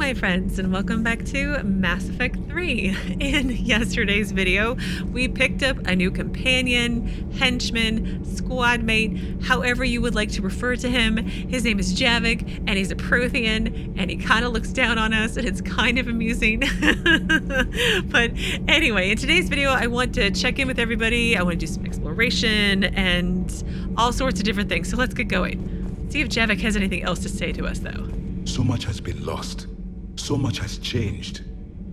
my friends, and welcome back to Mass Effect 3. In yesterday's video, we picked up a new companion, henchman, squad mate, however you would like to refer to him. His name is Javik, and he's a Prothean, and he kind of looks down on us, and it's kind of amusing. But anyway, in today's video, I want to check in with everybody. I want to do some exploration and all sorts of different things. So let's get going. See if Javik has anything else to say to us, though. So much has been lost. So much has changed.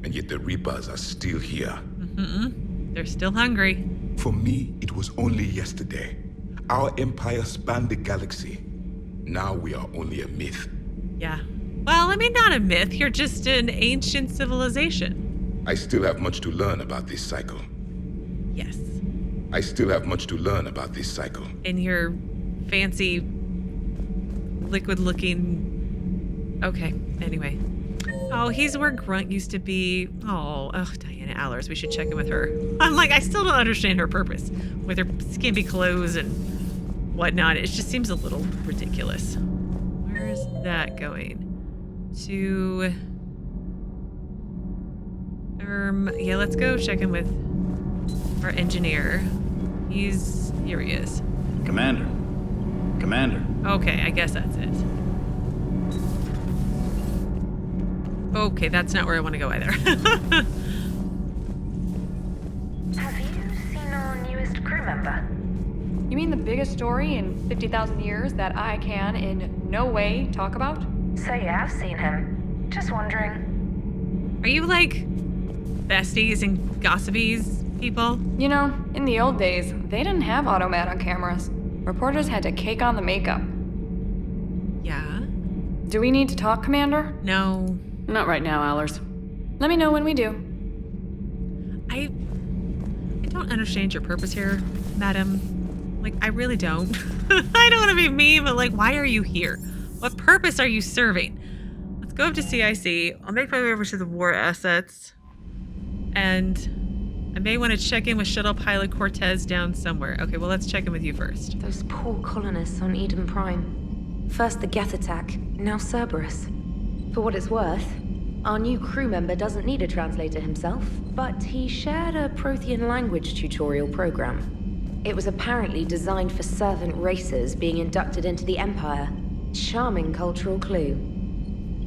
And yet the Reapers are still here. They're still hungry. For me, it was only yesterday. Our empire spanned the galaxy. Now we are only a myth. Yeah. Well, I mean, not a myth. You're just an ancient civilization. I still have much to learn about this cycle. Yes. I still have much to learn about this cycle. In your fancy, liquid-looking... Okay, anyway. Oh, he's where Grunt used to be. Oh, Diana Allers. We should check in with her. I'm like, I still don't understand her purpose with her skimpy clothes and whatnot. It just seems a little ridiculous. Where is that going? To... yeah, let's go check in with our engineer. Here he is. Commander. Okay, I guess that's it. Okay, that's not where I want to go either. Have you seen our newest crew member? You mean the biggest story in 50,000 years that I can in no way talk about? So yeah, I've seen him. Just wondering. Are you like besties and gossipies people? You know, in the old days, they didn't have automat on cameras. Reporters had to cake on the makeup. Yeah? Do we need to talk, Commander? No. Not right now, Allers. Let me know when we do. I don't understand your purpose here, madam. Like, I really don't. I don't want to be mean, but like, why are you here? What purpose are you serving? Let's go up to CIC. I'll make my way over to the war assets. And I may want to check in with shuttle pilot Cortez down somewhere. Okay, well, let's check in with you first. Those poor colonists on Eden Prime. First the Geth attack, now Cerberus. For what it's worth, our new crew member doesn't need a translator himself, but he shared a Prothean language tutorial program. It was apparently designed for servant races being inducted into the Empire. Charming cultural clue.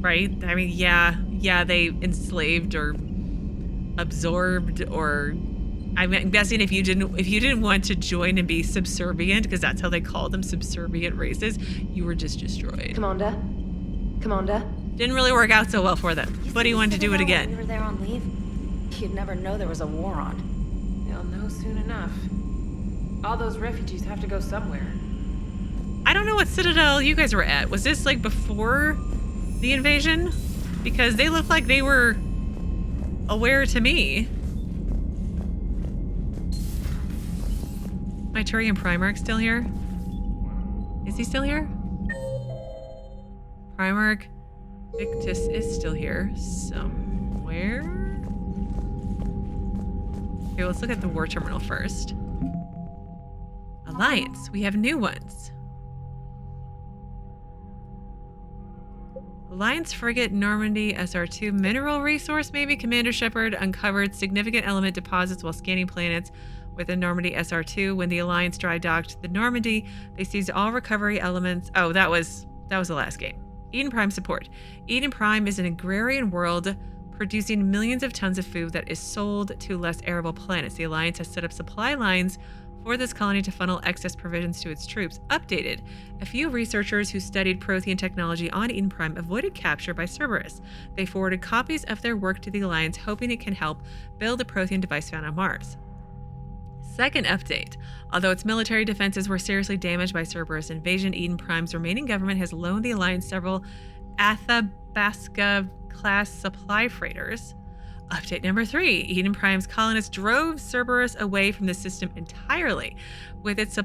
Right? I mean, yeah, they enslaved or absorbed, or I'm guessing if you didn't want to join and be subservient, because that's how they called them, subservient races, you were just destroyed. Commander? Didn't really work out so well for them, but he wanted to do it again. We were there on leave. You'd never know there was a war on. They'll know soon enough. All those refugees have to go somewhere. I don't know what citadel you guys were at. Was this like before the invasion? Because they look like they were aware to me. My Turian Primarch still here? Is he still here? Primarch Victus is still here somewhere. Okay, let's look at the war terminal first. Alliance, we have new ones. Alliance frigate Normandy SR2 mineral resource, maybe. Commander Shepard uncovered significant element deposits while scanning planets with the Normandy SR2. When the Alliance dry docked the Normandy, they seized all recovery elements. Oh, that was the last game. Eden Prime support. Eden Prime is an agrarian world producing millions of tons of food that is sold to less arable planets. The Alliance has set up supply lines for this colony to funnel excess provisions to its troops. Updated. A few researchers who studied Prothean technology on Eden Prime avoided capture by Cerberus. They forwarded copies of their work to the Alliance, hoping it can help build a Prothean device found on Mars. Second update. Although its military defenses were seriously damaged by Cerberus invasion, Eden Prime's remaining government has loaned the Alliance several Athabasca-class supply freighters. Update number 3. Eden Prime's colonists drove Cerberus away from the system entirely. With its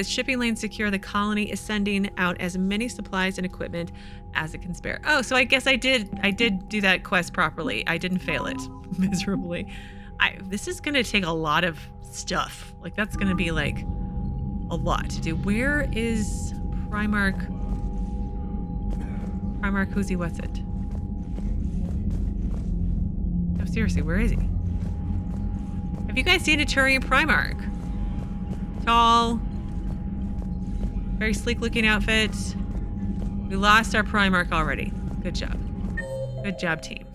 shipping lane secure, the colony is sending out as many supplies and equipment as it can spare. Oh, so I guess I did do that quest properly. I didn't fail it miserably. This is going to take a lot of stuff. Like, that's going to be like a lot to do. Where is Primarch? Primarch who's he, what's it? seriously, where is he? Have you guys seen a Turian Primarch? Tall, very sleek looking outfit. We lost our Primarch already. Good job. Good job, team.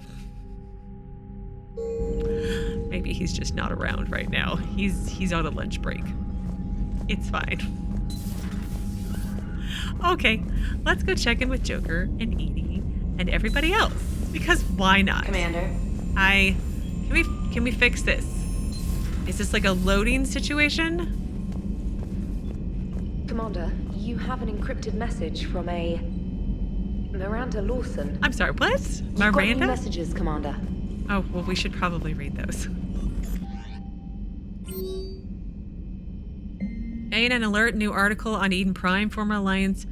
Maybe he's just not around right now. He's on a lunch break. It's fine. Okay, let's go check in with Joker and Edie and everybody else. Because why not? Commander. Can we fix this? Is this like a loading situation? Commander, you have an encrypted message from a Miranda Lawson. I'm sorry, what? You've got Miranda? new messages, Commander. Oh, well, we should probably read those. In an alert new article on Eden Prime, from Alliance,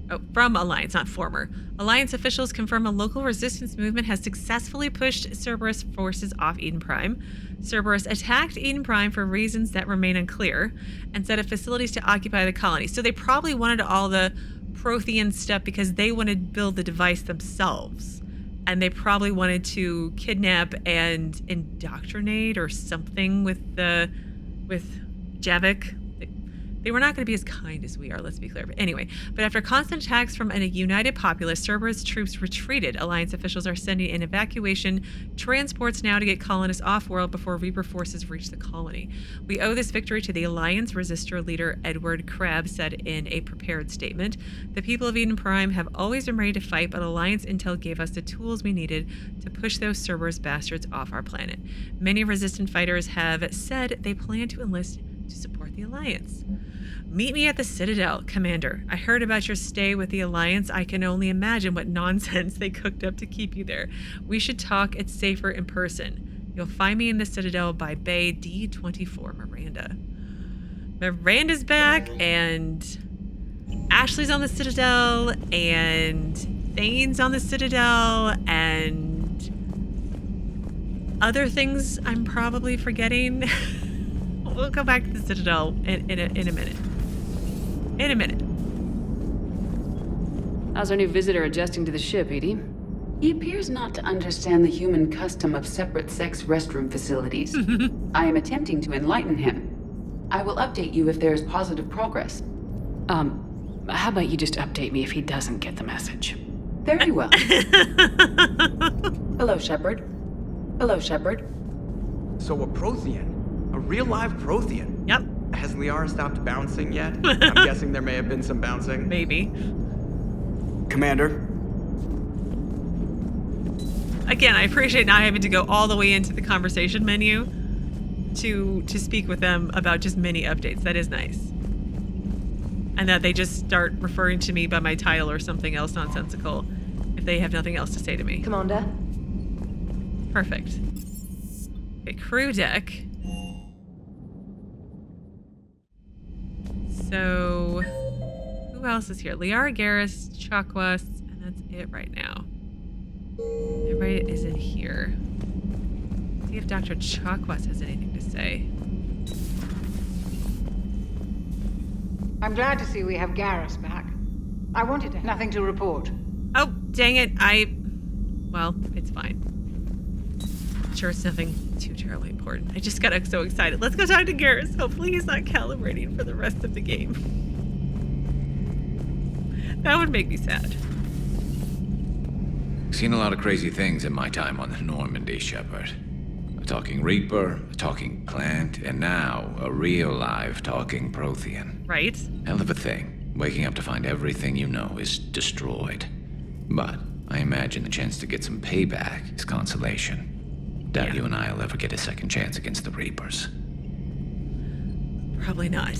not former. Alliance officials confirm a local resistance movement has successfully pushed Cerberus forces off Eden Prime. Cerberus attacked Eden Prime for reasons that remain unclear and set up facilities to occupy the colony. So they probably wanted all the Prothean stuff because they wanted to build the device themselves. And they probably wanted to kidnap and indoctrinate or something with Javik. They were not going to be as kind as we are, let's be clear. But anyway, after constant attacks from a united populace, Cerberus troops retreated. Alliance officials are sending in evacuation transports now to get colonists off-world before Reaper forces reach the colony. We owe this victory to the Alliance, Resistor leader Edward Crabb said in a prepared statement. The people of Eden Prime have always been ready to fight, but Alliance intel gave us the tools we needed to push those Cerberus bastards off our planet. Many resistant fighters have said they plan to enlist to support the Alliance. Meet me at the Citadel, Commander. I heard about your stay with the Alliance. I can only imagine what nonsense they cooked up to keep you there. We should talk. It's safer in person. You'll find me in the Citadel by Bay D24, Miranda. Miranda's back, and Ashley's on the Citadel, and Thane's on the Citadel, and other things I'm probably forgetting. We'll go back to the Citadel in a minute. In a minute. How's our new visitor adjusting to the ship, Edie? He appears not to understand the human custom of separate sex restroom facilities. I am attempting to enlighten him. I will update you if there is positive progress. How about you just update me if he doesn't get the message? Very well. Hello, Shepard. Hello, Shepard. So a Prothean? A real live Prothean? Yep. Has Liara stopped bouncing yet? I'm guessing there may have been some bouncing. Maybe. Commander? Again, I appreciate not having to go all the way into the conversation menu to speak with them about just mini updates. That is nice. And that they just start referring to me by my title or something else nonsensical if they have nothing else to say to me. Commander. Perfect. Okay, crew deck. So, who else is here? Liara, Garrus, Chakwas, and that's it right now. Everybody is in here. Let's see if Dr. Chakwas has anything to say. I'm glad to see we have Garrus back. I wanted to. Nothing to report. Oh, dang it. Well, it's fine. Sure, it's nothing too terribly important. I just got so excited. Let's go talk to Garrus. Hopefully he's not calibrating for the rest of the game. That would make me sad. Seen a lot of crazy things in my time on the Normandy, Shepard. A talking Reaper, a talking plant, and now a real live talking Prothean. Right? Hell of a thing. Waking up to find everything you know is destroyed. But I imagine the chance to get some payback is consolation. Doubt you and I'll ever get a second chance against the Reapers. Probably not.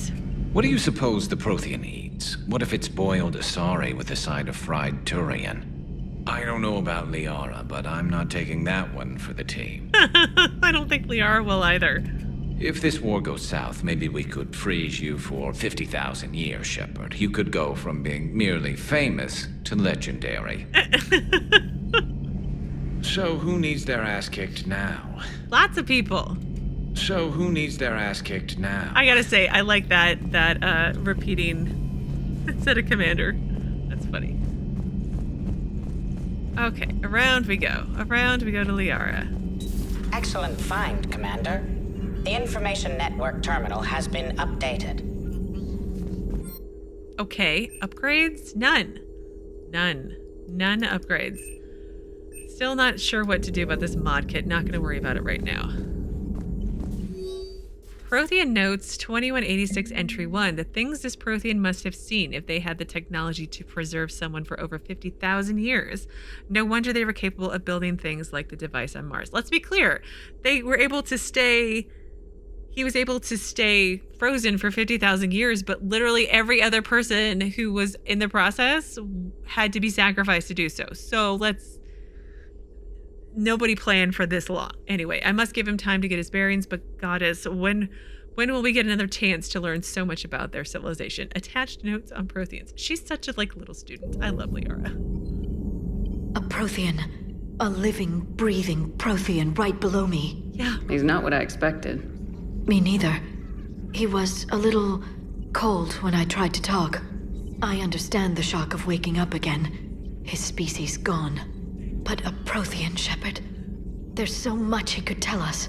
What do you suppose the Prothean eats? What if it's boiled asari with a side of fried Turian? I don't know about Liara, but I'm not taking that one for the team. I don't think Liara will either. If this war goes south, maybe we could freeze you for 50,000 years, Shepard. You could go from being merely famous to legendary. So who needs their ass kicked now? Lots of people. So who needs their ass kicked now? I gotta say, I like that repeating instead of commander. That's funny. Okay, around we go. Around we go to Liara. Excellent find, Commander. The information network terminal has been updated. Okay, upgrades? None upgrades. Still not sure what to do about this mod kit. Not gonna worry about it right now. Prothean notes 2186 entry 1. The things this Prothean must have seen if they had the technology to preserve someone for over 50,000 years. No wonder they were capable of building things like the device on Mars. Let's be clear. They were able to stay... He was able to stay frozen for 50,000 years, but literally every other person who was in the process had to be sacrificed to do so. So let's... Nobody planned for this long. Anyway, I must give him time to get his bearings, but Goddess, when will we get another chance to learn so much about their civilization? Attached notes on Protheans. She's such a little student. I love Liara. A Prothean. A living, breathing Prothean right below me. Yeah. He's not what I expected. Me neither. He was a little cold when I tried to talk. I understand the shock of waking up again. His species gone. But a Prothean, Shepard. There's so much he could tell us.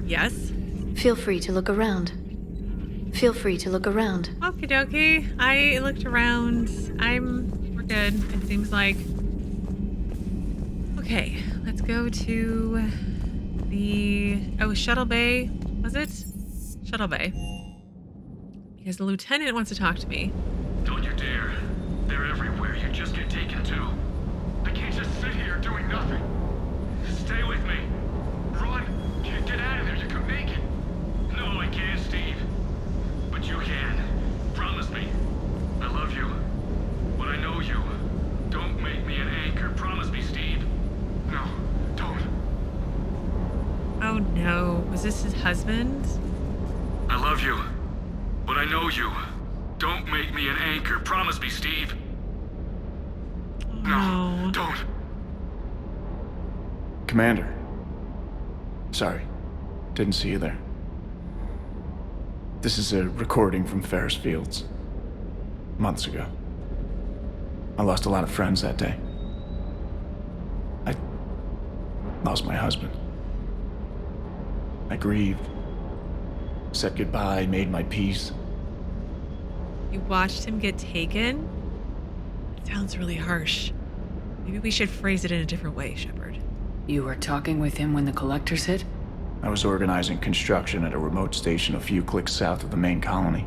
Yes? Feel free to look around. Okie dokie. I looked around. We're good, it seems like. Okay, let's go to the... Oh, Shuttle Bay. Was it? Shuttle Bay. Because the lieutenant wants to talk to me. Don't you dare. They're everywhere. You just get taken too. I can't just sit here doing nothing. Stay with me. Run. Get out of there. You can make it. No, I can't, Steve. But you can. Promise me. I love you. But I know you. Don't make me an anchor. Promise me, Steve. No, don't. Oh no. Was this his husband? I love you. But I know you. Don't make me an anchor. Promise me, Steve. No, don't. Commander. Sorry. Didn't see you there. This is a recording from Ferris Fields. Months ago. I lost a lot of friends that day. I lost my husband. I grieved. Said goodbye, made my peace. You watched him get taken? It sounds really harsh. Maybe we should phrase it in a different way, Shepard. You were talking with him when the collectors hit? I was organizing construction at a remote station a few clicks south of the main colony.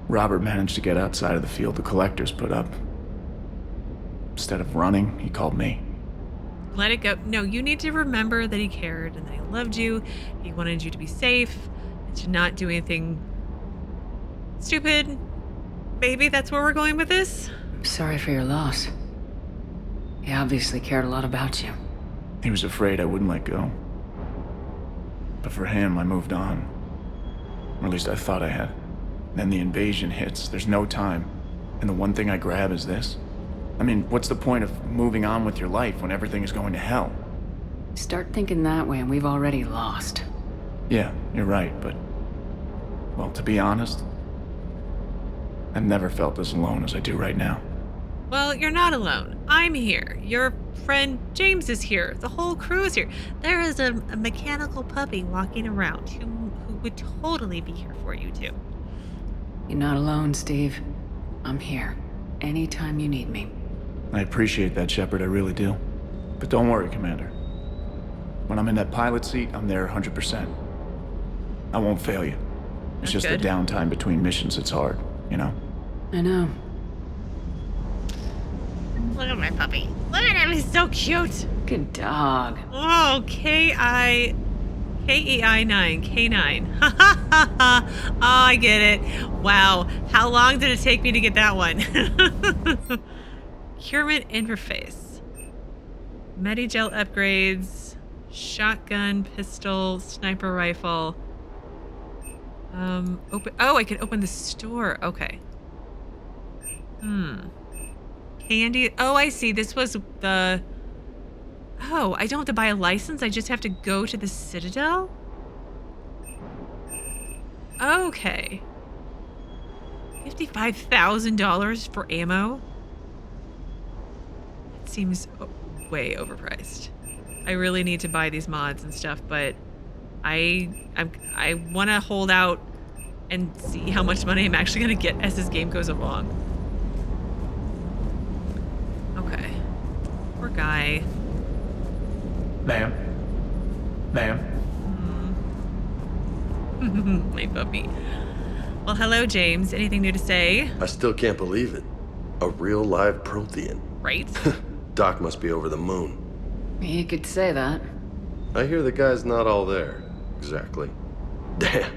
Robert managed to get outside of the field the collectors put up. Instead of running, he called me. Let it go. No, you need to remember that he cared and that he loved you. He wanted you to be safe and to not do anything stupid. Maybe that's where we're going with this? I'm sorry for your loss. He obviously cared a lot about you. He was afraid I wouldn't let go. But for him, I moved on. Or at least I thought I had. Then the invasion hits. There's no time. And the one thing I grab is this. I mean, what's the point of moving on with your life when everything is going to hell? Start thinking that way and we've already lost. Yeah, you're right, but... Well, to be honest, I've never felt as alone as I do right now. Well, you're not alone. I'm here. Your friend James is here. The whole crew is here. There is a mechanical puppy walking around who would totally be here for you, too. You're not alone, Steve. I'm here. Anytime you need me. I appreciate that, Shepard, I really do. But don't worry, Commander. When I'm in that pilot seat, I'm there 100%. I won't fail you. It's just the downtime between missions that's hard, you know? I know. Look at my puppy. Look at him, he's so cute. Good dog. Oh, KEI9, K9. Ha ha ha ha. Oh, I get it. Wow. How long did it take me to get that one? Procurement interface. Medigel upgrades. Shotgun, pistol, sniper rifle. Open. Oh, I can open the store. Okay. Candy. Oh, I see. This was the... Oh, I don't have to buy a license. I just have to go to the Citadel? Okay. $55,000 for ammo? That seems way overpriced. I really need to buy these mods and stuff, but I want to hold out and see how much money I'm actually going to get as this game goes along. Okay. Poor guy. Ma'am. My puppy. Well, hello, James. Anything new to say? I still can't believe it. A real live Prothean. Right? Doc must be over the moon. You could say that. I hear the guy's not all there. Exactly. Damn.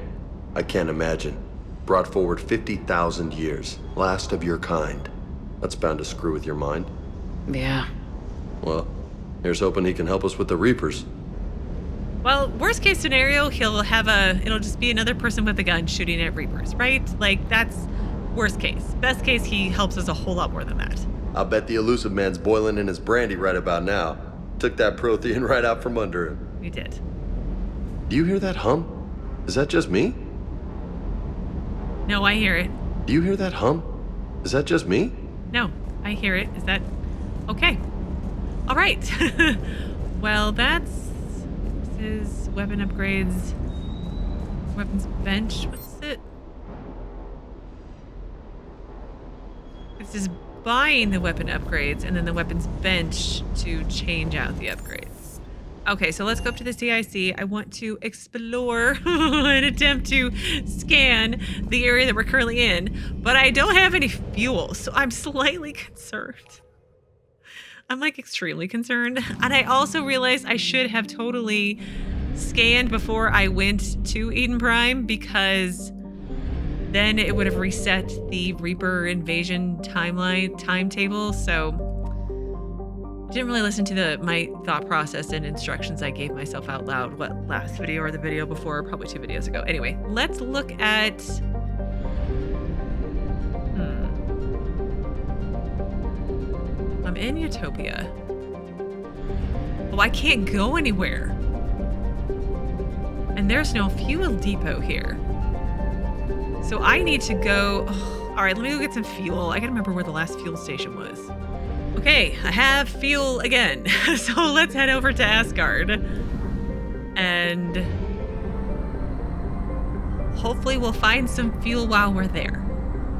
I can't imagine. Brought forward 50,000 years. Last of your kind. That's bound to screw with your mind. Yeah. Well, here's hoping he can help us with the Reapers. Well, worst case scenario, it'll just be another person with a gun shooting at Reapers, right? Like, that's worst case. Best case, he helps us a whole lot more than that. I'll bet the elusive man's boiling in his brandy right about now. Took that Prothean right out from under him. We did. Do you hear that hum? Is that just me? No, I hear it. Do you hear that hum? Is that just me? No, I hear it. Is that okay? All right. Well, this is weapon upgrades. Weapons bench. What's it? This is buying the weapon upgrades and then the weapons bench to change out the upgrades. Okay, so let's go up to the CIC. I want to explore and attempt to scan the area that we're currently in, but I don't have any fuel, so I'm slightly concerned. I'm like extremely concerned. And I also realized I should have totally scanned before I went to Eden Prime, because then it would have reset the Reaper invasion timetable. So I didn't really listen to my thought process and instructions I gave myself out loud. What, last video or the video before? Probably 2 videos ago. Anyway, let's look at... I'm in Utopia. Oh, I can't go anywhere. And there's no fuel depot here. So I need to go... Oh, all right, let me go get some fuel. I gotta remember where the last fuel station was. Okay, I have fuel again. So let's head over to Asgard. And hopefully we'll find some fuel while we're there.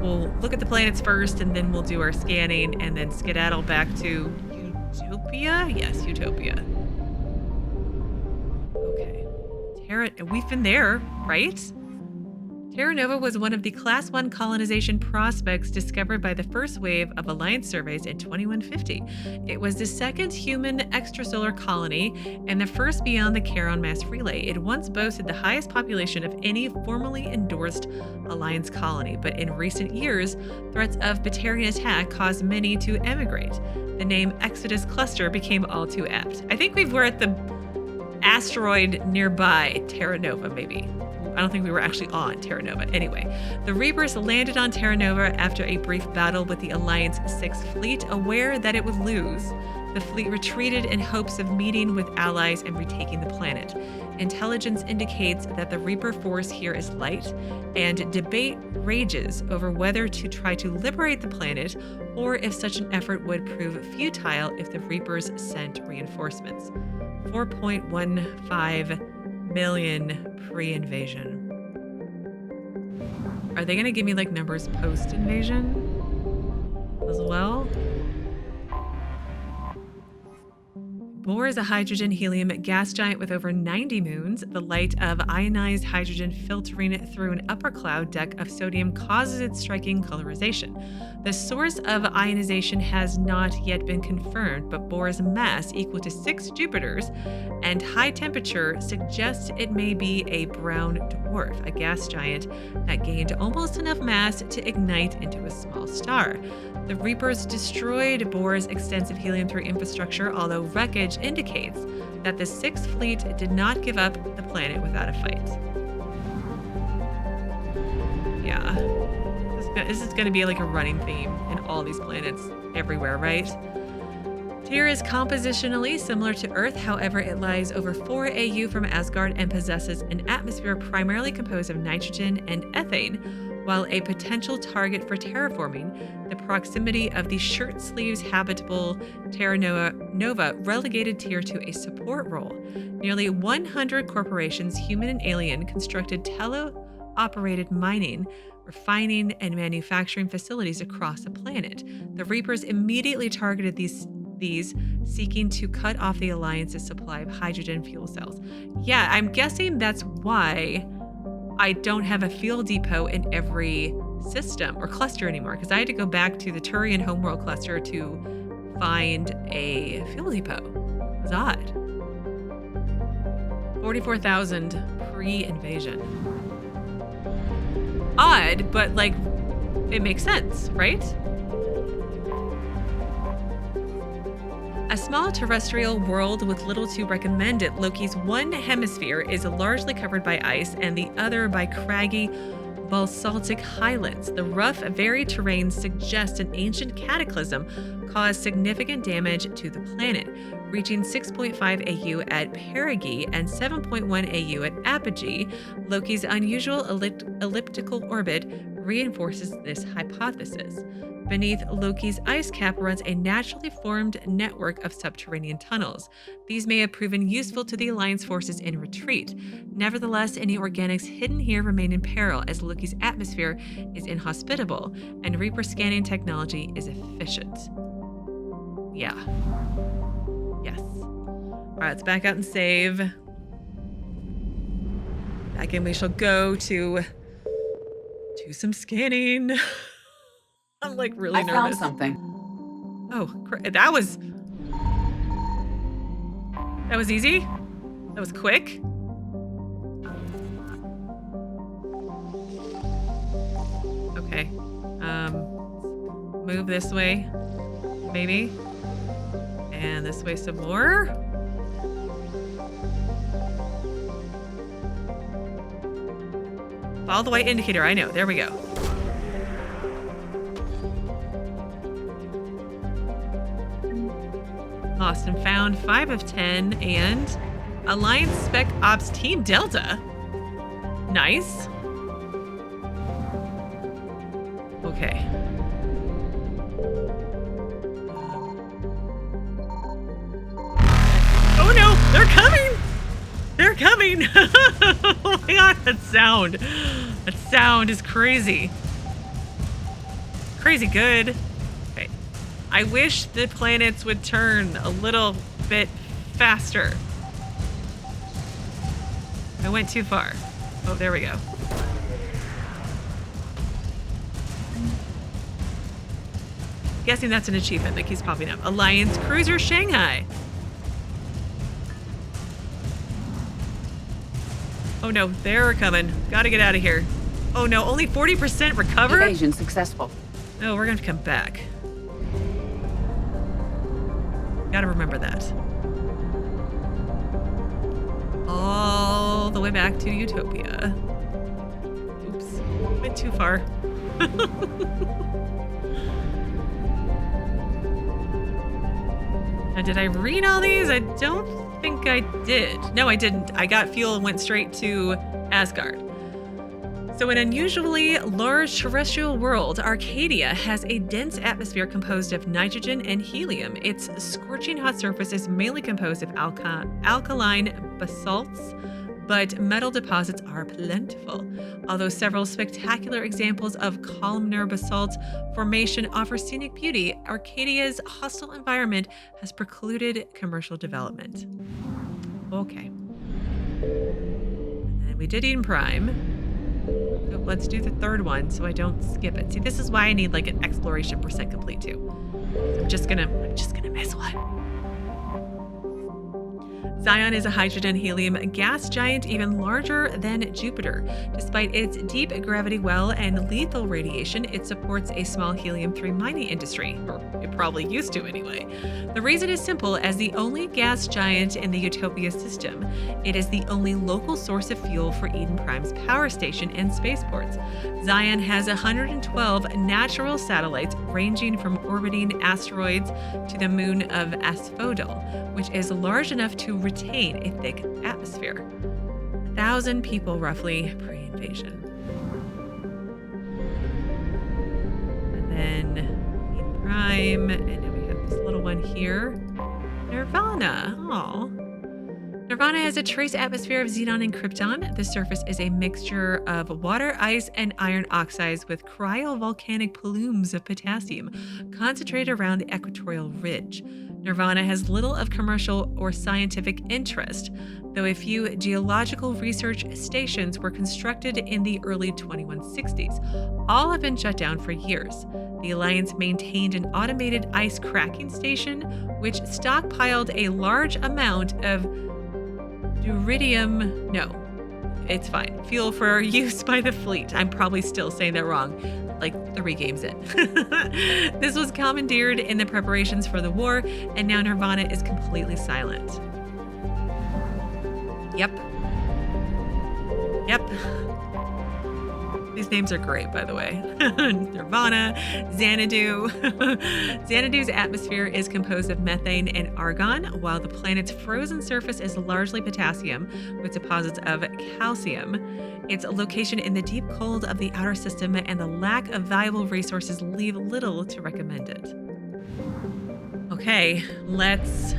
We'll look at the planets first, and then we'll do our scanning, and then skedaddle back to Utopia? Yes, Utopia. Okay. Terra, we've been there, right? Terra Nova was one of the Class 1 colonization prospects discovered by the first wave of Alliance surveys in 2150. It was the second human extrasolar colony and the first beyond the Charon mass relay. It once boasted the highest population of any formally endorsed Alliance colony, but in recent years, threats of Batarian attack caused many to emigrate. The name Exodus Cluster became all too apt. I think we're at the asteroid nearby Terra Nova, maybe. I don't think we were actually on Terra Nova. Anyway, the Reapers landed on Terra Nova after a brief battle with the Alliance 6th Fleet. Aware that it would lose, the fleet retreated in hopes of meeting with allies and retaking the planet. Intelligence indicates that the Reaper force here is light, and debate rages over whether to try to liberate the planet or if such an effort would prove futile if the Reapers sent reinforcements. 4.15 million pre-invasion. Are they gonna give me like numbers post-invasion as well? Borr is a hydrogen-helium gas giant with over 90 moons. The light of ionized hydrogen filtering through an upper cloud deck of sodium causes its striking colorization. The source of ionization has not yet been confirmed, but Borr's mass, equal to 6 Jupiters, and high temperature suggests it may be a brown dwarf, a gas giant that gained almost enough mass to ignite into a small star. The Reapers destroyed Borr's extensive helium-3 infrastructure, although wreckage indicates that the 6th Fleet did not give up the planet without a fight. Yeah. This is going to be like a running theme in all these planets everywhere, right? Terra is compositionally similar to Earth, however, it lies over 4 AU from Asgard and possesses an atmosphere primarily composed of nitrogen and ethane. While a potential target for terraforming, the proximity of the shirt-sleeves habitable Terra Nova relegated Tyr to a support role. Nearly 100 corporations, human and alien, constructed tele-operated mining, refining, and manufacturing facilities across the planet. The Reapers immediately targeted these, seeking to cut off the Alliance's supply of hydrogen fuel cells. Yeah, I'm guessing that's why I don't have a fuel depot in every system or cluster anymore, because I had to go back to the Turian homeworld cluster to find a fuel depot. It was odd. 44,000 pre-invasion. Odd, but like, it makes sense, right? A small terrestrial world with little to recommend it, Loki's one hemisphere is largely covered by ice and the other by craggy, basaltic highlands. The rough, varied terrain suggests an ancient cataclysm caused significant damage to the planet, reaching 6.5 AU at perigee and 7.1 AU at apogee. Loki's unusual elliptical orbit reinforces this hypothesis. Beneath Loki's ice cap runs a naturally formed network of subterranean tunnels. These may have proven useful to the Alliance forces in retreat. Nevertheless, any organics hidden here remain in peril as Loki's atmosphere is inhospitable and Reaper scanning technology is efficient. Yeah. Yes. All right, let's back out and save. Back in we shall go to do some scanning. I'm like really nervous. I found something. Oh, that was easy. That was quick. Okay. Move this way, maybe, and this way some more. Follow the white indicator. I know. There we go. Lost and found 5 of 10 and Alliance Spec Ops Team Delta. Nice. Okay. Oh no, they're coming! They're coming! Oh my god, that sound. That sound is crazy. Crazy good. I wish the planets would turn a little bit faster. I went too far. Oh, there we go. Guessing that's an achievement that keeps popping up. Alliance Cruiser Shanghai. Oh no, they're coming. Gotta get out of here. Oh no, only 40% recovered? Evasion successful. No, we're gonna come back. Gotta remember that. All the way back to Utopia. Oops, went too far. Now, did I read all these? I don't think I did. No, I didn't. I got fuel and went straight to Asgard. So an unusually large terrestrial world, Arcadia has a dense atmosphere composed of nitrogen and helium. Its scorching hot surface is mainly composed of alkaline basalts, but metal deposits are plentiful. Although several spectacular examples of columnar basalt formation offer scenic beauty, Arcadia's hostile environment has precluded commercial development. Okay. And then we did Eden Prime. So let's do the third one so I don't skip it. See, this is why I need like an exploration % complete too. So I'm just gonna miss one. Zion is a hydrogen-helium gas giant even larger than Jupiter. Despite its deep gravity well and lethal radiation, it supports a small helium-3 mining industry, or it probably used to anyway. The reason is simple. As the only gas giant in the Utopia system, it is the only local source of fuel for Eden Prime's power station and spaceports. Zion has 112 natural satellites ranging from orbiting asteroids to the moon of Asphodel, which is large enough to retain a thick atmosphere. 1,000 people roughly pre-invasion. And then Eden Prime, and now we have this little one here. Nirvana. Aww. Nirvana has a trace atmosphere of xenon and krypton. The surface is a mixture of water, ice, and iron oxides with cryovolcanic plumes of potassium concentrated around the equatorial ridge. Nirvana has little of commercial or scientific interest, though a few geological research stations were constructed in the early 2160s. All have been shut down for years. The Alliance maintained an automated ice cracking station, which stockpiled a large amount of fuel for use by the fleet. I'm probably still saying that wrong, like 3 games in. This was commandeered in the preparations for the war, and now Nirvana is completely silent. Yep. These names are great, by the way. Nirvana, Xanadu. Xanadu's atmosphere is composed of methane and argon, while the planet's frozen surface is largely potassium, with deposits of calcium. Its location in the deep cold of the outer system and the lack of valuable resources leave little to recommend it. Okay, let's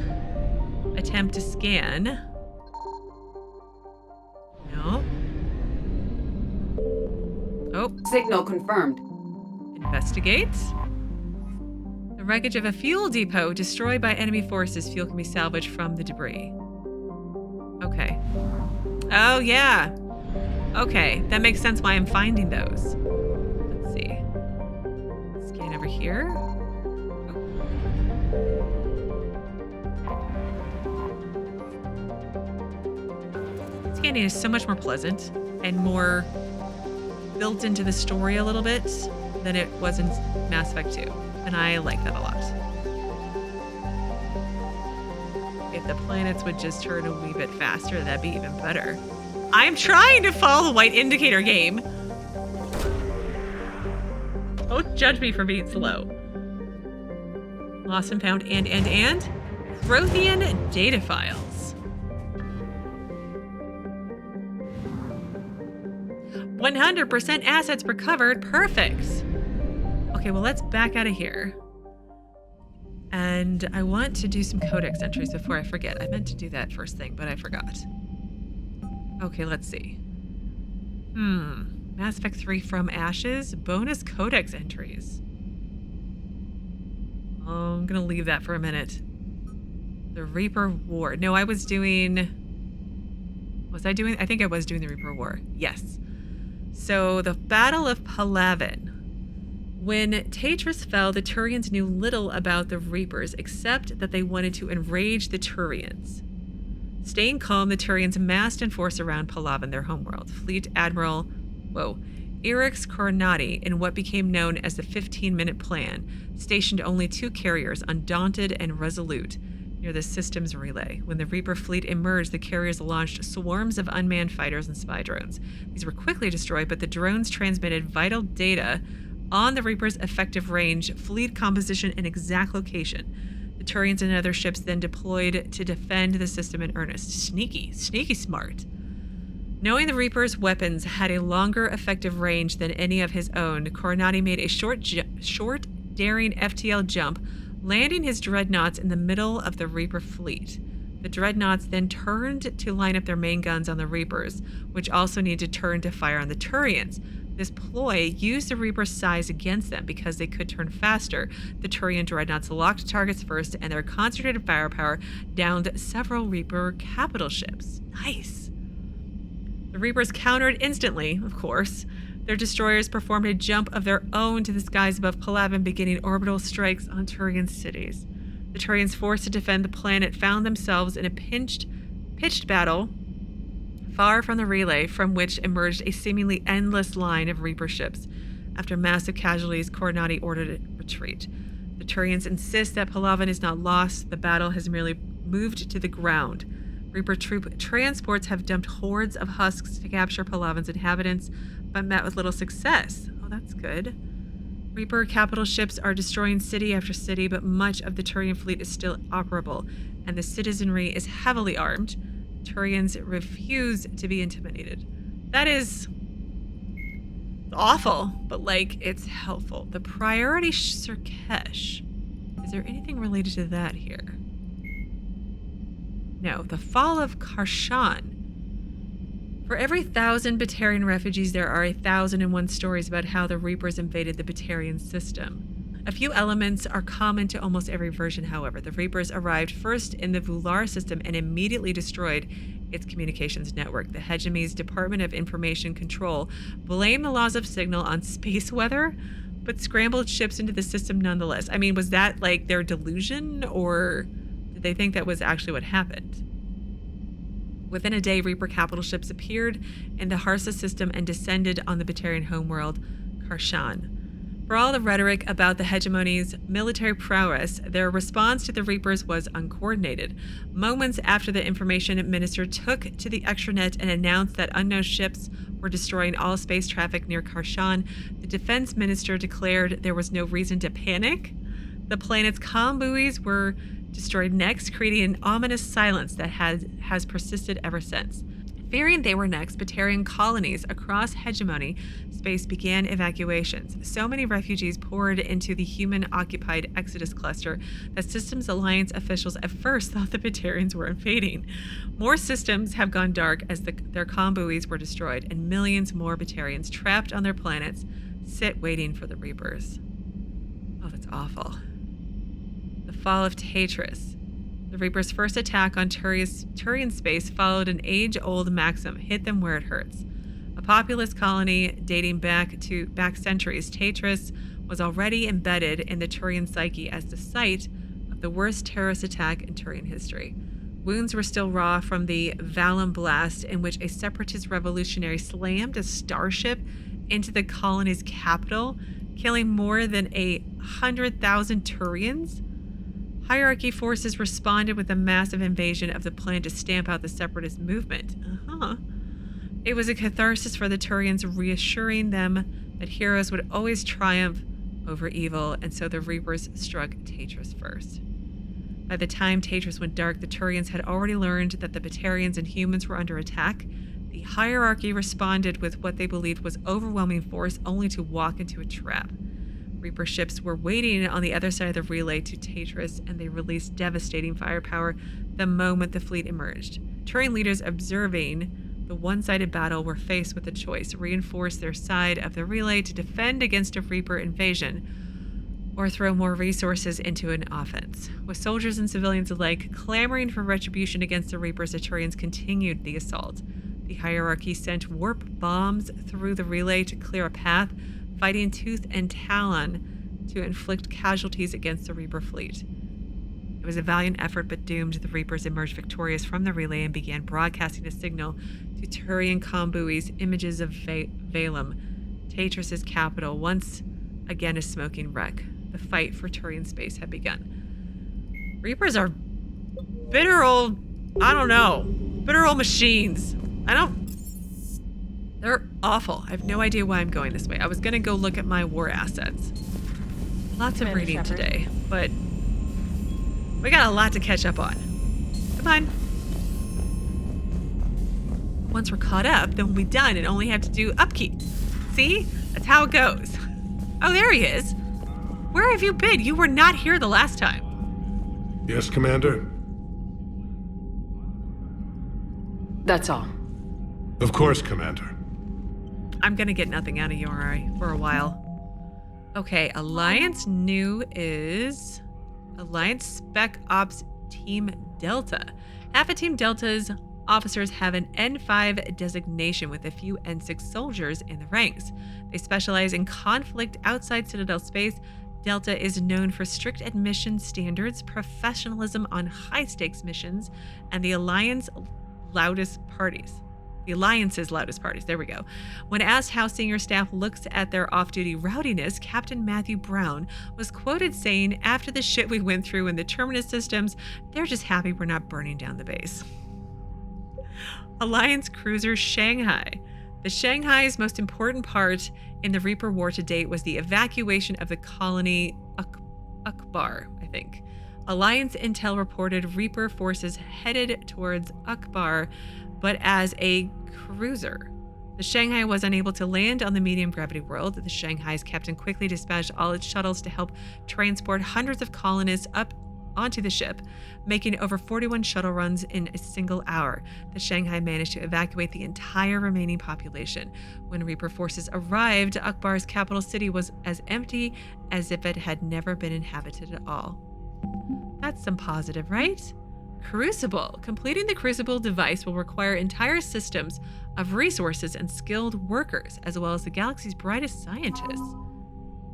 attempt to scan. No. Oh. Signal confirmed. Investigate. The wreckage of a fuel depot destroyed by enemy forces. Fuel can be salvaged from the debris. Okay. Oh, yeah. Okay, that makes sense why I'm finding those. Let's see. Scan over here. Oh. Scanning is so much more pleasant and more built into the story a little bit than it was in Mass Effect 2, and I like that a lot. If the planets would just turn a wee bit faster, that'd be even better. I'm trying to follow the white indicator game. Don't judge me for being slow. Lost and found and Prothean data files. 100% assets recovered. Perfect. Okay, well, let's back out of here. And I want to do some Codex entries before I forget. I meant to do that first thing, but I forgot. Okay, let's see. Mass Effect 3 From Ashes. Bonus Codex entries. Oh, I'm going to leave that for a minute. The Reaper War. No, I was doing... I think I was doing the Reaper War. Yes. So, the Battle of Palaven. When Taetrus fell, the Turians knew little about the Reapers, except that they wanted to enrage the Turians. Staying calm, the Turians massed in force around Palaven, their homeworld. Fleet Admiral, Erix Coronati, in what became known as the 15-minute plan, stationed only 2 carriers, Undaunted and Resolute, near the system's relay. When the Reaper fleet emerged, the carriers launched swarms of unmanned fighters and spy drones. These were quickly destroyed, but the drones transmitted vital data on the Reaper's effective range, fleet composition, and exact location. The Turians and other ships then deployed to defend the system in earnest. Sneaky smart. Knowing the Reaper's weapons had a longer effective range than any of his own, Coronati made a short, daring FTL jump, landing his dreadnoughts in the middle of the Reaper fleet. The dreadnoughts then turned to line up their main guns on the Reapers, which also needed to turn to fire on the Turians. This ploy used the Reaper's size against them because they could turn faster. The Turian dreadnoughts locked targets first, and their concentrated firepower downed several Reaper capital ships. Nice. The Reapers countered instantly, of course. Their destroyers performed a jump of their own to the skies above Palaven, beginning orbital strikes on Turian cities. The Turians, forced to defend the planet, found themselves in a pinched pitched battle far from the relay, from which emerged a seemingly endless line of Reaper ships. After massive casualties, Coronati ordered a retreat. The Turians insist that Palaven is not lost. The battle has merely moved to the ground. Reaper troop transports have dumped hordes of husks to capture Palaven's inhabitants, but met with little success. Oh, that's good. Reaper capital ships are destroying city after city, but much of the Turian fleet is still operable, and the citizenry is heavily armed. Turians refuse to be intimidated. That is awful, but it's helpful. The priority Surkesh. Is there anything related to that here? No. The fall of Khar'shan. For every 1,000 Batarian refugees, there are 1,001 stories about how the Reapers invaded the Batarian system. A few elements are common to almost every version, however. The Reapers arrived first in the Vular system and immediately destroyed its communications network. The Hegemon's Department of Information Control blamed the laws of signal on space weather, but scrambled ships into the system nonetheless. I mean, was that their delusion, or did they think that was actually what happened? Within a day, Reaper capital ships appeared in the Harsa system and descended on the Batarian homeworld, Khar'shan. For all the rhetoric about the Hegemon's military prowess, their response to the Reapers was uncoordinated. Moments after the information minister took to the extranet and announced that unknown ships were destroying all space traffic near Khar'shan, the defense minister declared there was no reason to panic. The planet's comm buoys were destroyed next, creating an ominous silence that has persisted ever since. Fearing they were next, Batarian colonies across Hegemony space began evacuations. So many refugees poured into the human-occupied Exodus cluster that Systems Alliance officials at first thought the Batarians were invading. More systems have gone dark as their comm buoys were destroyed, and millions more Batarians trapped on their planets sit waiting for the Reapers. Oh, that's awful. The fall of Taetrus. The Reapers' first attack on Turian space followed an age-old maxim: hit them where it hurts. A populous colony dating back centuries, Taetrus was already embedded in the Turian psyche as the site of the worst terrorist attack in Turian history. Wounds were still raw from the Valum blast, in which a separatist revolutionary slammed a starship into the colony's capital, killing more than 100,000 Turians. Hierarchy forces responded with a massive invasion of the planet to stamp out the separatist movement. It was a catharsis for the Turians, reassuring them that heroes would always triumph over evil, and so the Reapers struck Taetrus first. By the time Taetrus went dark, the Turians had already learned that the Batarians and humans were under attack. The hierarchy responded with what they believed was overwhelming force, only to walk into a trap. Reaper ships were waiting on the other side of the relay to Taetrus, and they released devastating firepower the moment the fleet emerged. Turian leaders observing the one-sided battle were faced with a choice: reinforce their side of the relay to defend against a Reaper invasion, or throw more resources into an offense. With soldiers and civilians alike clamoring for retribution against the Reapers, the Turians continued the assault. The hierarchy sent warp bombs through the relay to clear a path, fighting tooth and talon to inflict casualties against the Reaper fleet. It was a valiant effort, but doomed. The Reapers emerged victorious from the relay and began broadcasting a signal to Turian comm buoys, images of Valum, Taetrus' capital, once again a smoking wreck. The fight for Turian space had begun. Reapers are bitter old machines. They're awful. I have no idea why I'm going this way. I was going to go look at my war assets. Lots of reading Shepard. today, but we got a lot to catch up on. Come on. Once we're caught up, then we'll be done and only have to do upkeep. See? That's how it goes. Oh, there he is. Where have you been? You were not here the last time. Yes, Commander? That's all. Of course, Commander. I'm gonna get nothing out of you, alright, for a while. Okay, Alliance new is Alliance Spec Ops Team Delta. Half of Team Delta's officers have an N5 designation with a few N6 soldiers in the ranks. They specialize in conflict outside Citadel space. Delta is known for strict admission standards, professionalism on high-stakes missions, and the Alliance loudest parties. The Alliance's loudest parties. There we go. When asked how senior staff looks at their off-duty rowdiness, Captain Matthew Brown was quoted saying, "After the shit we went through in the Terminus systems, they're just happy we're not burning down the base." Alliance cruiser Shanghai. The Shanghai's most important part in the Reaper War to date was the evacuation of the colony Akbar, I think. Alliance intel reported Reaper forces headed towards Akbar, but as a cruiser. The Shanghai was unable to land on the medium gravity world. The Shanghai's captain quickly dispatched all its shuttles to help transport hundreds of colonists up onto the ship, making over 41 shuttle runs in a single hour. The Shanghai managed to evacuate the entire remaining population. When Reaper forces arrived, Akbar's capital city was as empty as if it had never been inhabited at all. That's some positive, right? Crucible. Completing the Crucible device will require entire systems of resources and skilled workers, as well as the galaxy's brightest scientists.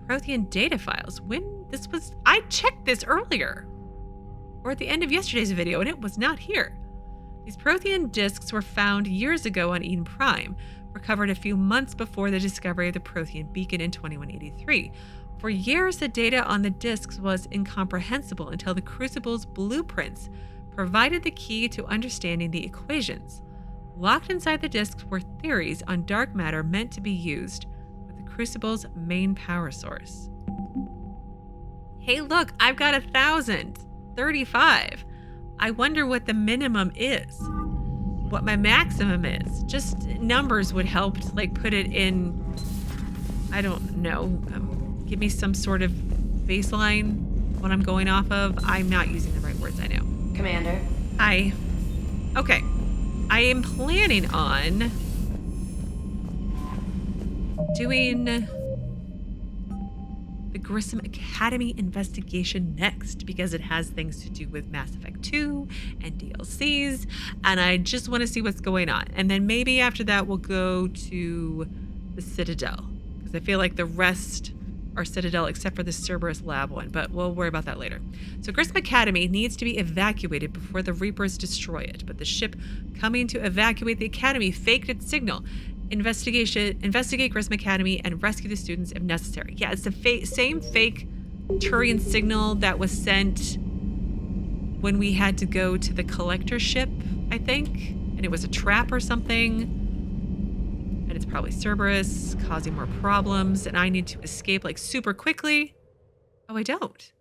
Prothean data files. I checked this earlier, or at the end of yesterday's video, and it was not here. These Prothean disks were found years ago on Eden Prime, recovered a few months before the discovery of the Prothean beacon in 2183. For years, the data on the disks was incomprehensible until the Crucible's blueprints provided the key to understanding the equations. Locked inside the disks were theories on dark matter meant to be used with the Crucible's main power source. Hey, look, I've got 1,035. I wonder what the minimum is, what my maximum is. Just numbers would help to put it in, I don't know, give me some sort of baseline, what I'm going off of. I'm not using the right words, I know. Commander. Hi. Okay. I am planning on doing the Grissom Academy investigation next because it has things to do with Mass Effect 2 and DLCs, and I just want to see what's going on. And then maybe after that we'll go to the Citadel, because I feel like the rest are Citadel except for the Cerberus lab one, but we'll worry about that later. So Grissom Academy needs to be evacuated before the Reapers destroy it, but the ship coming to evacuate the Academy faked its signal. Investigate Grissom Academy and rescue the students if necessary. Yeah, it's the same fake Turian signal that was sent when we had to go to the collector ship, I think, and it was a trap or something. And it's probably Cerberus causing more problems, and I need to escape super quickly. Oh, I don't.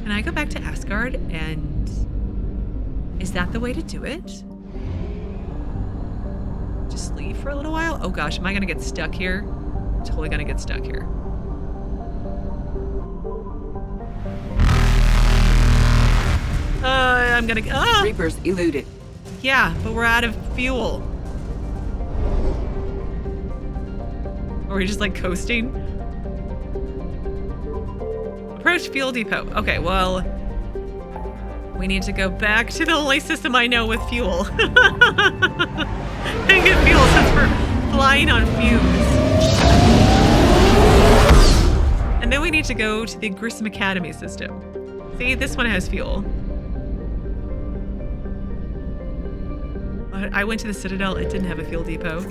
Can I go back to Asgard? And is that the way to do it? Just leave for a little while? Oh gosh, am I gonna get stuck here? I'm totally gonna get stuck here. I'm gonna. Reapers eluded. Yeah, but we're out of fuel. Are we just coasting? Approach fuel depot. Okay, well, we need to go back to the only system I know with fuel. And get fuel since we're flying on fumes. And then we need to go to the Grissom Academy system. See, this one has fuel. I went to the Citadel, it didn't have a fuel depot.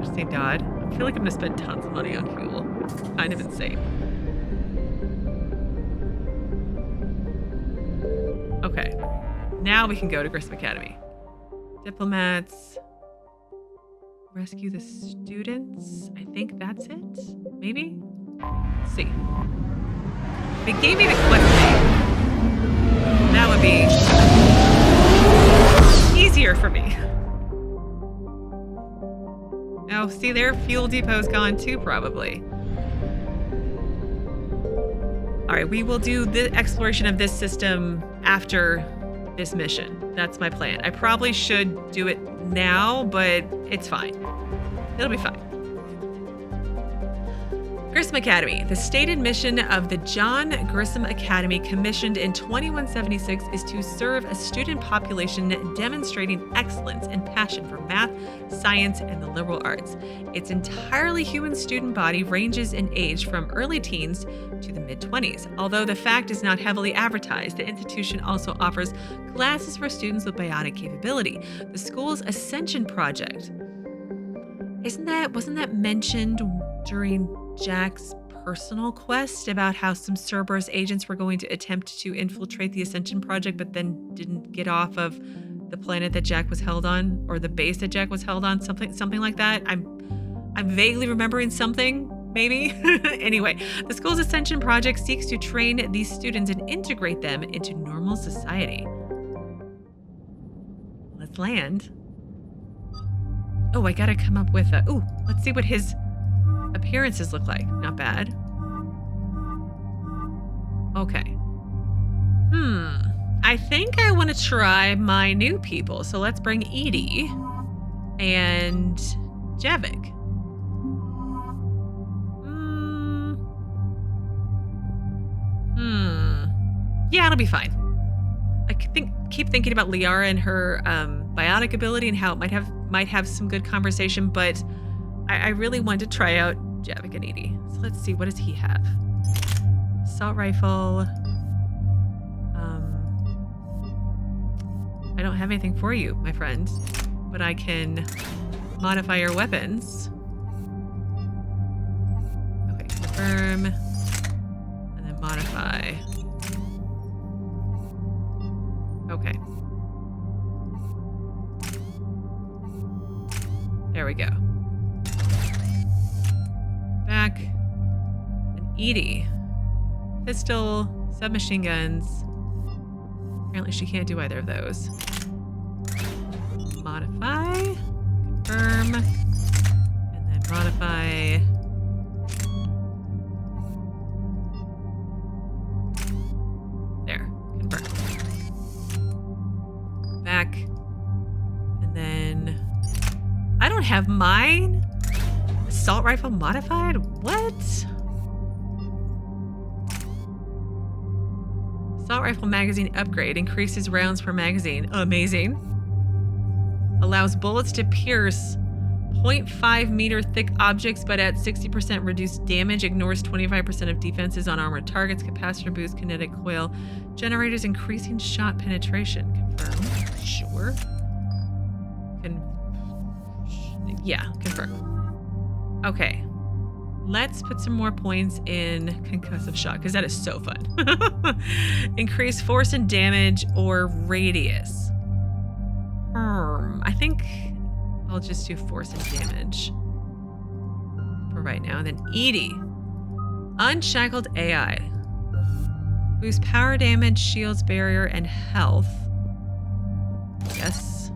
Just thank God. I feel like I'm gonna spend tons of money on fuel. It's kind of insane. Okay, now we can go to Grissom Academy. Diplomats. Rescue the students. I think that's it. Maybe? Let's see. They gave me the clip thing. That would be easier for me. Oh, see, their fuel depot's gone too, probably. All right, we will do the exploration of this system after this mission. That's my plan. I probably should do it now, but it's fine. It'll be fine. Grissom Academy. The stated mission of the John Grissom Academy, commissioned in 2176, is to serve a student population demonstrating excellence and passion for math, science, and the liberal arts. Its entirely human student body ranges in age from early teens to the mid-20s. Although the fact is not heavily advertised, the institution also offers classes for students with bionic capability. The school's Ascension Project. Wasn't that mentioned during Jack's personal quest about how some Cerberus agents were going to attempt to infiltrate the Ascension Project, but then didn't get off of the planet that Jack was held on, or the base that Jack was held on, something like that? I'm vaguely remembering something, maybe. Anyway, the school's Ascension Project seeks to train these students and integrate them into normal society. Let's land. Oh, I gotta come up with a... Ooh, let's see what his appearances look like. Not bad. Okay. I think I want to try my new people. So let's bring Edie and Javik. Yeah, it'll be fine. I keep thinking about Liara and her biotic ability and how it might have some good conversation, but I really wanted to try out Javik and Edie. So let's see, what does he have? Assault rifle. I don't have anything for you, my friend, but I can modify your weapons. Okay, confirm, and then modify. Okay. There we go. Back. And Edie. Pistol, submachine guns. Apparently she can't do either of those. Modify. Confirm. And then modify. There. Confirm. Back. And then... I don't have mine. Assault rifle modified? What? Assault rifle magazine upgrade. Increases rounds per magazine. Amazing. Allows bullets to pierce 0.5 meter thick objects, but at 60% reduced damage. Ignores 25% of defenses on armored targets. Capacitor boost, kinetic coil. Generators increasing shot penetration. Confirm. Sure. Yeah, confirm. Okay. Let's put some more points in concussive shock, because that is so fun. Increase force and damage or radius. I think I'll just do force and damage for right now. And then Edie. Unshackled AI. Boost power damage, shields, barrier, and health. Yes.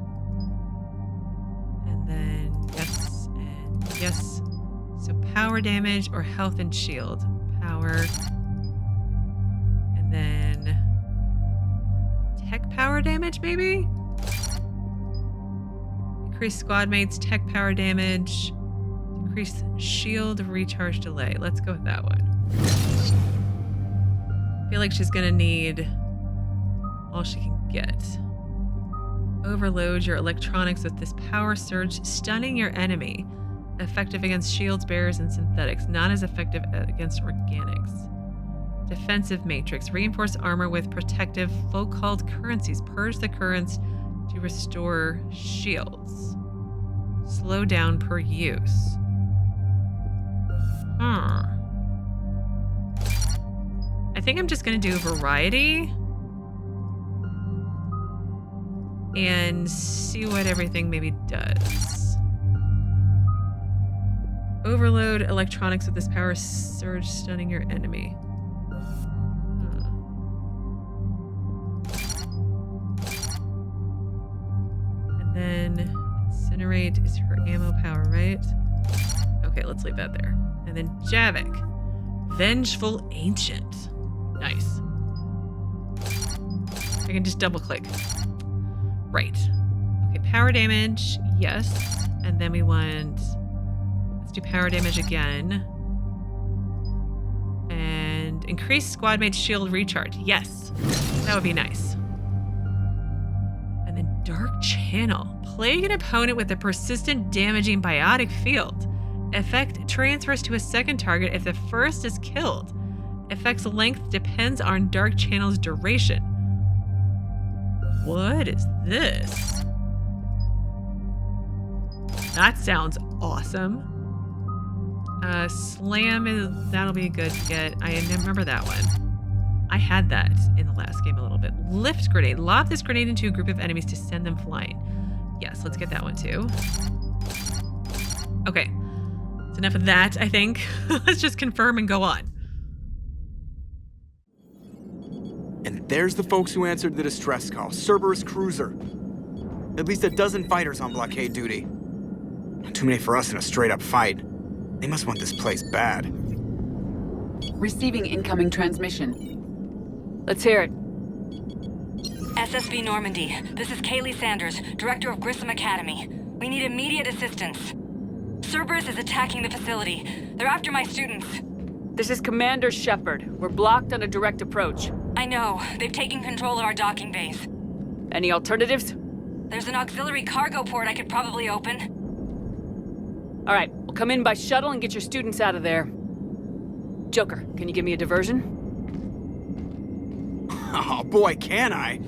And then yes and yes. So power damage or health and shield. Power. And then tech power damage, maybe? Increase squad mates, tech power damage. Decrease shield recharge delay. Let's go with that one. I feel like she's gonna need all she can get. Overload your electronics with this power surge, stunning your enemy. Effective against shields, barriers, and synthetics. Not as effective against organics. Defensive matrix. Reinforce armor with protective folk-called currencies. Purge the currents to restore shields. Slow down per use. I think I'm just going to do variety and see what everything maybe does. Overload electronics with this power surge, stunning your enemy. And then incinerate is her ammo power, right? Okay, let's leave that there. And then Javik. Vengeful Ancient. Nice. I can just double click. Right. Okay, power damage, yes. And then we want... Let's do power damage again. Increase squad mate's shield recharge. Yes, that would be nice. And then Dark Channel. Plague an opponent with a persistent damaging biotic field. Effect transfers to a second target if the first is killed. Effect's length depends on Dark Channel's duration. What is this? That sounds awesome. Slam that'll be good to get. I remember that one. I had that in the last game a little bit. Lift grenade. Lob this grenade into a group of enemies to send them flying. Yes, let's get that one too. Okay. That's enough of that, I think. Let's just confirm and go on. And there's the folks who answered the distress call. Cerberus cruiser. At least a dozen fighters on blockade duty. Not too many for us in a straight-up fight. They must want this place bad. Receiving incoming transmission. Let's hear it. SSB Normandy. This is Kahlee Sanders, Director of Grissom Academy. We need immediate assistance. Cerberus is attacking the facility. They're after my students. This is Commander Shepard. We're blocked on a direct approach. I know. They've taken control of our docking base. Any alternatives? There's an auxiliary cargo port I could probably open. All right, we'll come in by shuttle and get your students out of there. Joker, can you give me a diversion? Oh boy, can I!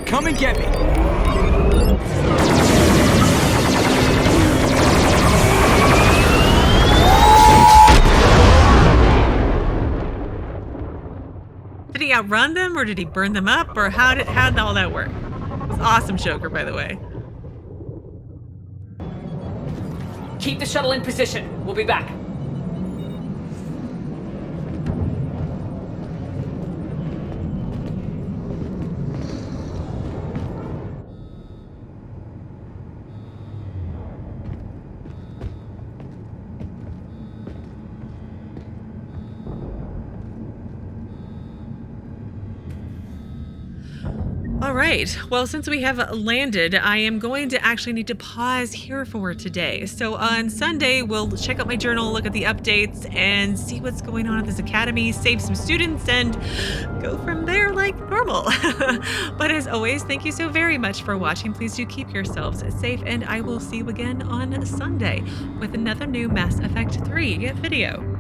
Come and get me! Did he outrun them, or did he burn them up, or how did all that work? It was awesome, Joker, by the way. Keep the shuttle in position. We'll be back. All right. Well, since we have landed, I am going to actually need to pause here for today. So on Sunday, we'll check out my journal, look at the updates, and see what's going on at this academy, save some students, and go from there like normal. But as always, thank you so very much for watching. Please do keep yourselves safe, and I will see you again on Sunday with another new Mass Effect 3 video.